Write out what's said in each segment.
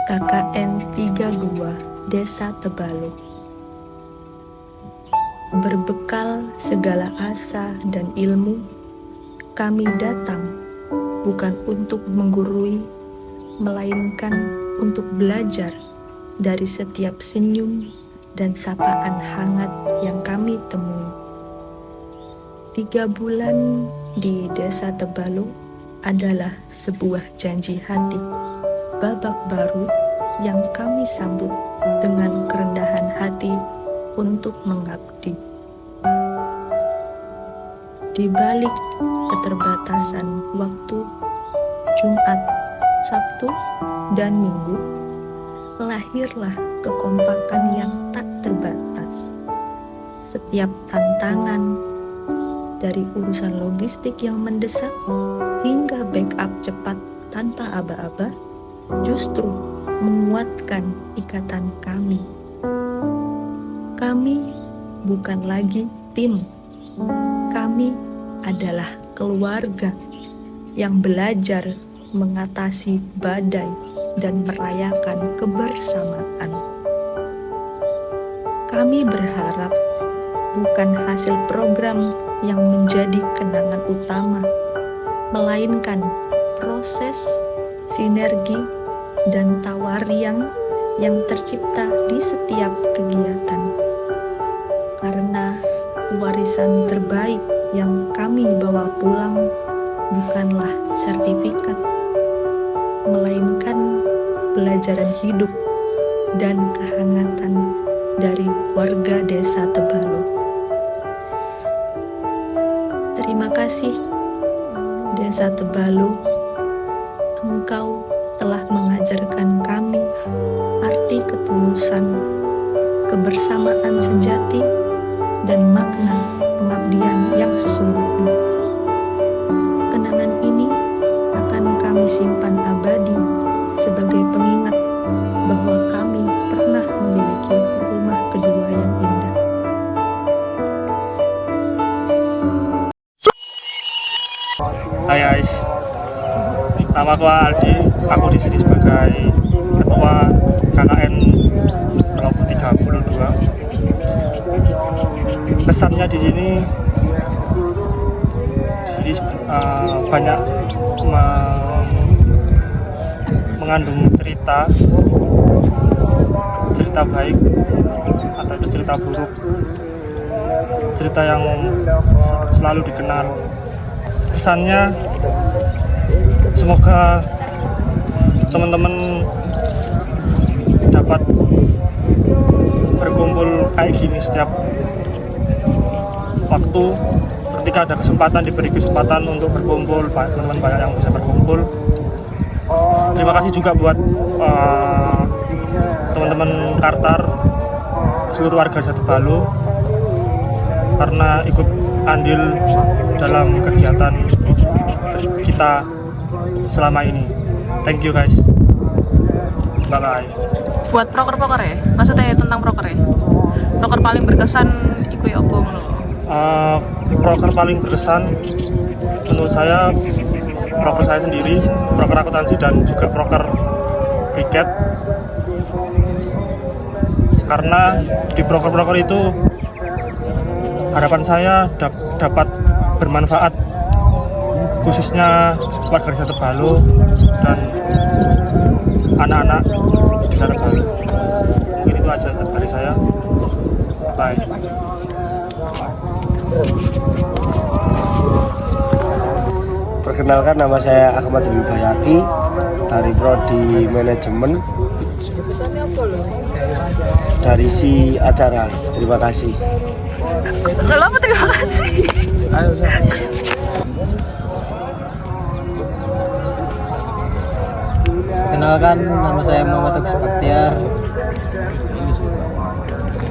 KKN 32 Desa Tebalo. Berbekal segala asa dan ilmu, kami datang bukan untuk menggurui, melainkan untuk belajar dari setiap senyum dan sapaan hangat yang kami temui. 3 bulan di Desa Tebalo adalah sebuah janji hati, babak baru yang kami sambut dengan kerendahan hati untuk mengabdi. Di balik keterbatasan waktu, Jumat, Sabtu, dan Minggu, lahirlah kekompakan yang tak terbatas. Setiap tantangan, dari urusan logistik yang mendesak hingga backup cepat tanpa aba-aba, justru menguatkan ikatan kami. Kami bukan lagi tim, kami adalah keluarga yang belajar mengatasi badai dan merayakan kebersamaan. Kami berharap bukan hasil program yang menjadi kenangan utama, melainkan proses, sinergi, dan tawariang yang tercipta di setiap kegiatan. Karena warisan terbaik yang kami bawa pulang bukanlah sertifikat, melainkan pelajaran hidup dan kehangatan dari warga Desa Tebalo. Terima kasih, Desa Tebalo. Engkau telah mengajarkan kami arti ketulusan, kebersamaan sejati, dan makna pengabdian yang sesungguhnya. Kenangan ini akan kami simpan abadi sebagai pengingat bahwa kami pernah memiliki rumah kedua yang indah. Hai guys, nama aku Aldi. Aku di sini sebagai ketua KKN kelompok 32. Kesannya di sini banyak mengandung cerita baik atau itu cerita buruk, cerita yang selalu dikenal. Kesannya semoga teman-teman dapat berkumpul kayak gini setiap waktu. Ketika ada kesempatan, diberi kesempatan untuk berkumpul, teman-teman banyak yang bisa berkumpul. Terima kasih juga buat teman-teman Kartar, seluruh warga Desa Tebalo, karena ikut andil dalam kegiatan kita selama ini. Thank you guys. Bye bye. Buat proker ya, maksudnya tentang proker ya. Proker paling berkesan iku ya apa ngono? Proker paling berkesan menurut saya proker saya sendiri, proker akuntansi dan juga proker kriket. Karena di proker-proker itu harapan saya dapat bermanfaat, khususnya warga Desa Tebalo dan anak-anak di Desa Tebalo. Mungkin itu aja dari saya. Bye. Perkenalkan, nama saya Ahmad Wibayaki dari Prodi Manajemen dari si acara. Terima kasih. Kenapa terima kasih? Ayo, Kenalkan, nama saya Muhammad Agus Baktiar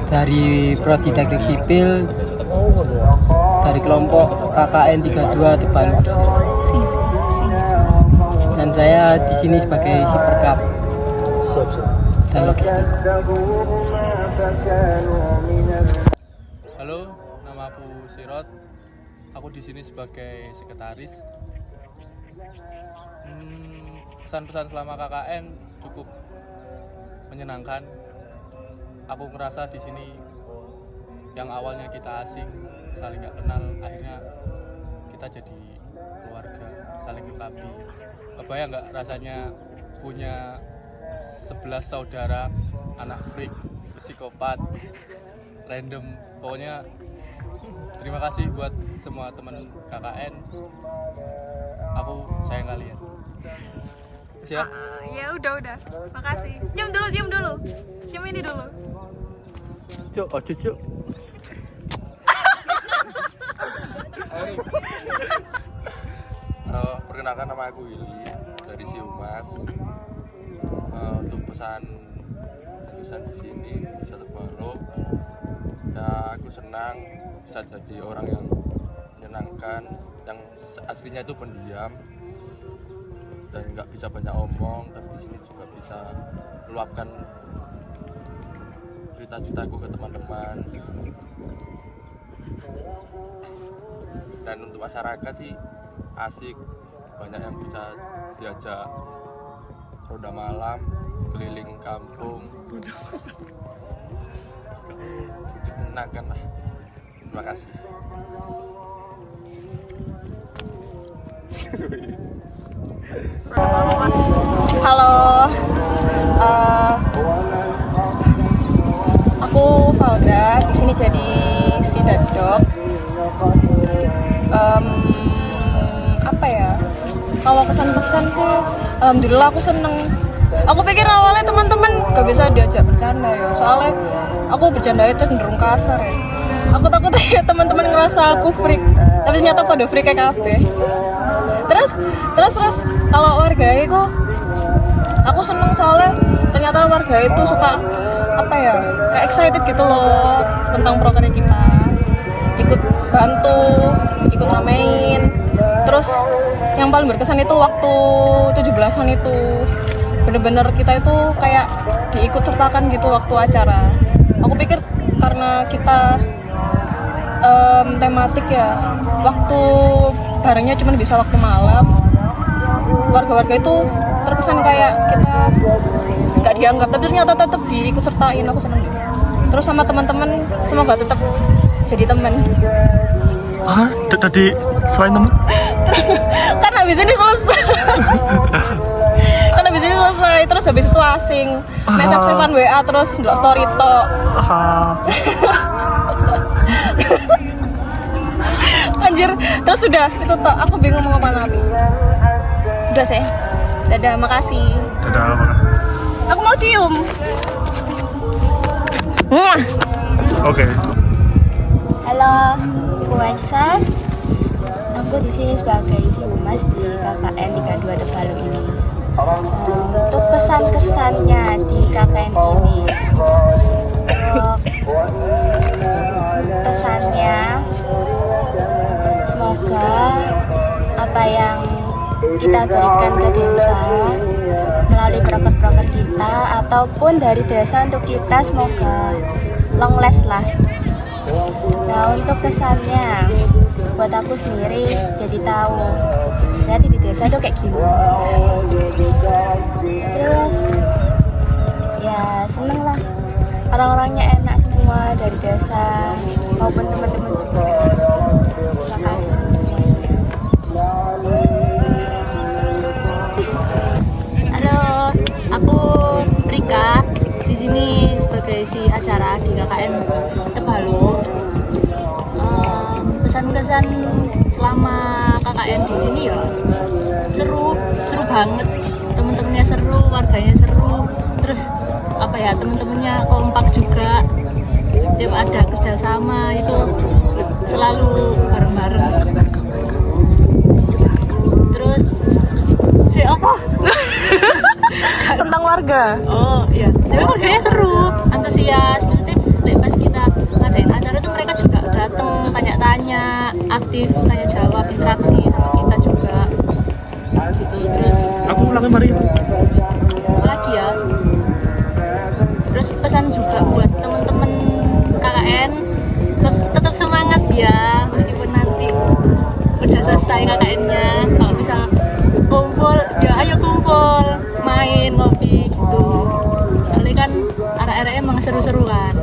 dari Prodi Teknik Sipil dari kelompok KKN 32 Tebalo. Dan saya di sini sebagai Siperkap dan logistik. Halo, nama aku Sirot. Aku di sini sebagai sekretaris. Pesan-pesan selama KKN cukup menyenangkan. Aku ngerasa di sini yang awalnya kita asing, saling nggak kenal, akhirnya kita jadi keluarga, saling melengkapi. Kebayang nggak rasanya punya 11 saudara, anak freak, psikopat, random. Pokoknya terima kasih buat semua teman KKN. Aku sayang kalian. Siap? Ya udah. Makasih. Cium dulu. Cium ini dulu. Cuk, oh cuk. Perkenalkan, nama aku Willy dari Si Humas. Untuk pesan di sini bisa terbaru. Ya, aku senang bisa jadi orang yang menyenangkan, yang aslinya itu pendiam dan nggak bisa banyak omong, tapi di sini juga bisa meluapkan cerita-ceritaku ke teman-teman. Dan untuk masyarakat sih asik, banyak yang bisa diajak ronda malam, keliling kampung, menyenangkan lah. Terima kasih. Halo, aku Valda, di sini jadi si dadok. Apa ya? Kalau pesan-pesan sih, alhamdulillah aku seneng. Aku pikir awalnya teman-teman gak bisa diajak bercanda ya, soalnya aku bercanda itu cenderung kasar ya. Aku takut ya teman-teman ngerasa aku freak, tapi ternyata pada freak kayak kabeh. Terus kalau warga itu aku seneng soalnya ternyata warga itu suka apa ya, kayak excited gitu loh tentang prokernya kita, ikut bantu, ikut ramein. Terus yang paling berkesan itu waktu 17-an itu bener-bener kita itu kayak diikut sertakan gitu waktu acara. Aku pikir karena kita tematik ya, waktu barengnya cuma bisa waktu malam, warga-warga itu terkesan kayak kita nggak dianggap, tapi ternyata tetap diikut sertain. Aku seneng gitu. Terus sama teman-teman semoga tetap jadi teman. Tadi selain teman? Kan habis ini selesai. Terus habis itu asing, mesep-sepan WA terus ndelok story tok. Anjir, terus udah itu tok. Aku bingung mau ngomong apa. Udah sih. Dadah, makasih. Dadah, makasih. Aku mau cium. Oke. Halo, aku Aisyah. Aku di sini sebagai si Humas di KKN 32 Tebalu ini. Untuk kesan-kesannya di KKN ini, pesannya semoga apa yang kita berikan ke desa melalui proker-proker kita ataupun dari desa untuk kita semoga long last lah. Nah, untuk kesannya buat aku sendiri jadi tahu berarti di desa tuh kayak gini. Terus ya seneng lah, orang-orangnya enak semua dari desa maupun teman-teman juga. Terima kasih. Halo, aku Rika. Di sini sebagai si acara di KKN Tebalu. Pesan-kesan selama KKN di sini ya seru banget. Temen-temennya seru, warganya seru. Terus apa ya, temen-temennya kompak juga. Tiap ada kerjasama itu selalu bareng-bareng. Terus si apa? Tentang warga. Oh iya, jadi warganya seru, antusias. Maksudnya pas kita ngadain acara tuh mereka juga datang tanya-tanya, aktif tanya jawab, interaksi sama kita juga. Gitu. Terus Aku ulangin mari. apa lagi ya? Terus pesan juga buat temen-temen KKN, tetap semangat ya, meskipun nanti udah selesai KKN-nya. Kalau bisa kumpul, ya ayo kumpul, main, ngopi gitu. Soalnya kan seru-seruan.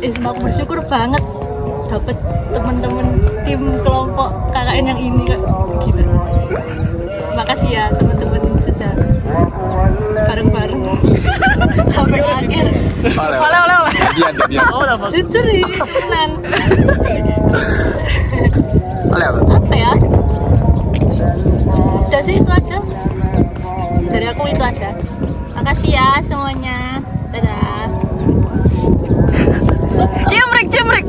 Aku bersyukur banget dapet teman-teman tim kelompok KKN yang ini kak, gila. Makasih ya teman-teman sudah bareng-bareng sampai akhir. Oleh. Dia. Jujur ini tenang. Oleh apa? Apa ya? Udah sih itu aja. Dari aku itu aja. Makasih ya semuanya. Dadah. Cimrik.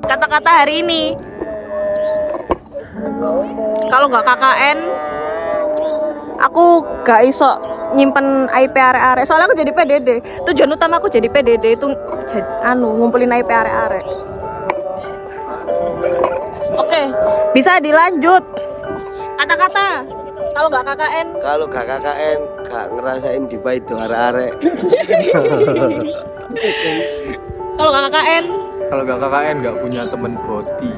Kata-kata hari ini, kalau nggak KKN aku gak iso nyimpen IP arek-arek, soalnya aku jadi PDD. Tujuan utama aku jadi PDD itu ngumpulin IP arek-arek. Oke, bisa dilanjut. Kata-kata kalau nggak KKN. Kalau gak KKN gak ngerasain dipa itu arek-arek. Kalau nggak KKN. Kalau nggak KKN nggak punya temen boti.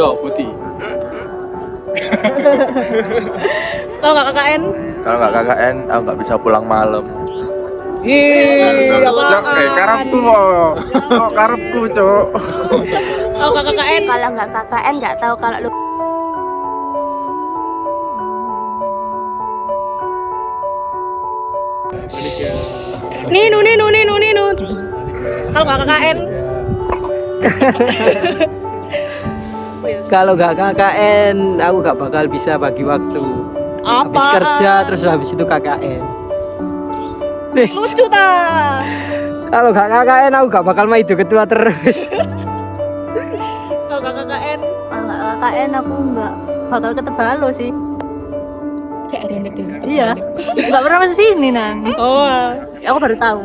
Boti. Kalau nggak KKN. Kalau nggak KKN aku nggak bisa pulang malam. Karepku kok karepku cok. Kalau nggak KKN. Kalau nggak KKN nggak tahu kalau lu Ninu. Kalau nggak KKN. Kalau nggak KKN, aku nggak bakal bisa bagi waktu. Habis Apa? kerja terus habis itu KKN. Lucu ta. Kalau nggak KKN, aku nggak bakal main ketua terus. Kalau nggak KKN. Kalau nggak KKN aku nggak bakal ke Tebalo sih. Kayak ada yang Iya, nggak pernah masuk sini nang. Oh. Aku baru tahu.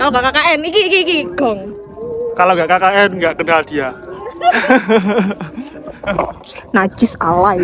Kalau nggak KKN, iki gong. Kalau nggak KKN nggak kenal dia. Najis alay.